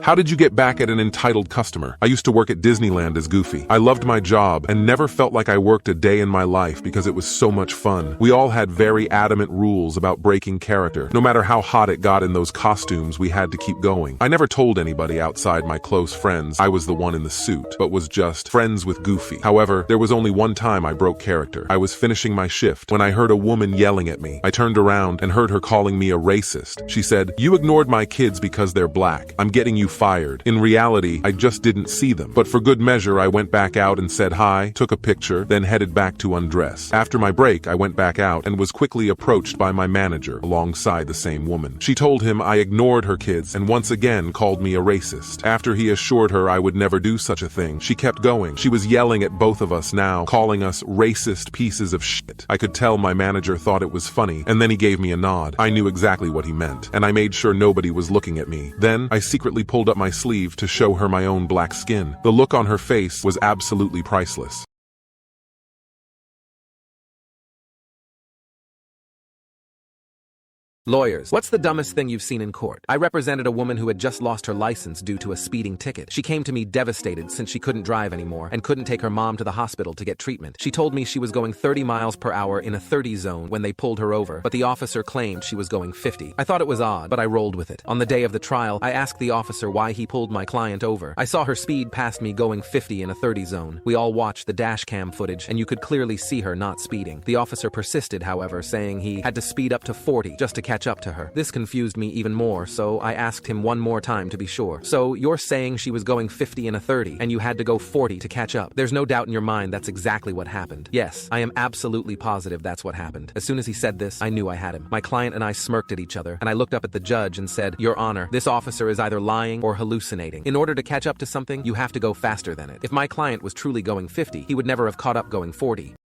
How did you get back at an entitled customer? I used to work at Disneyland as Goofy. I loved my job and never felt like I worked a day in my life because it was so much fun. We all had very adamant rules about breaking character. No matter how hot it got in those costumes, we had to keep going. I never told anybody outside my close friends I was the one in the suit, but was just friends with Goofy. However, there was only one time I broke character. I was finishing my shift when I heard a woman yelling at me. I turned around and heard her calling me a racist. She said, "You ignored my kids because they're black. I'm getting you fired." In reality, I just didn't see them. But for good measure, I went back out and said hi, took a picture, then headed back to undress. After my break, I went back out and was quickly approached by my manager alongside the same woman. She told him I ignored her kids and once again called me a racist. After he assured her I would never do such a thing, she kept going. She was yelling at both of us now, calling us racist pieces of shit. I could tell my manager thought it was funny, and then he gave me a nod. I knew exactly what he meant, and I made sure nobody was looking at me. Then, I secretly pulled up my sleeve to show her my own black skin. The look on her face was absolutely priceless. Lawyers, what's the dumbest thing you've seen in court? I represented a woman who had just lost her license due to a speeding ticket. She came to me devastated since she couldn't drive anymore and couldn't take her mom to the hospital to get treatment. She told me she was going 30 miles per hour in a 30 zone when they pulled her over, but the officer claimed she was going 50. I thought it was odd, but I rolled with it. On the day of the trial, I asked the officer why he pulled my client over. I saw her speed past me going 50 in a 30 zone. We all watched the dash cam footage, and you could clearly see her not speeding. The officer persisted, however, saying he had to speed up to 40 just to catch up to her. This confused me even more, so I asked him one more time to be sure. "So you're saying she was going 50 in a 30, and you had to go 40 to catch up? There's no doubt in your mind that's exactly what happened." "Yes, I am absolutely positive that's what happened." As soon as he said this, I knew I had him. My client and I smirked at each other, and I looked up at the judge and said, "Your Honor, this officer is either lying or hallucinating. In order to catch up to something, you have to go faster than it. If my client was truly going 50, he would never have caught up going 40.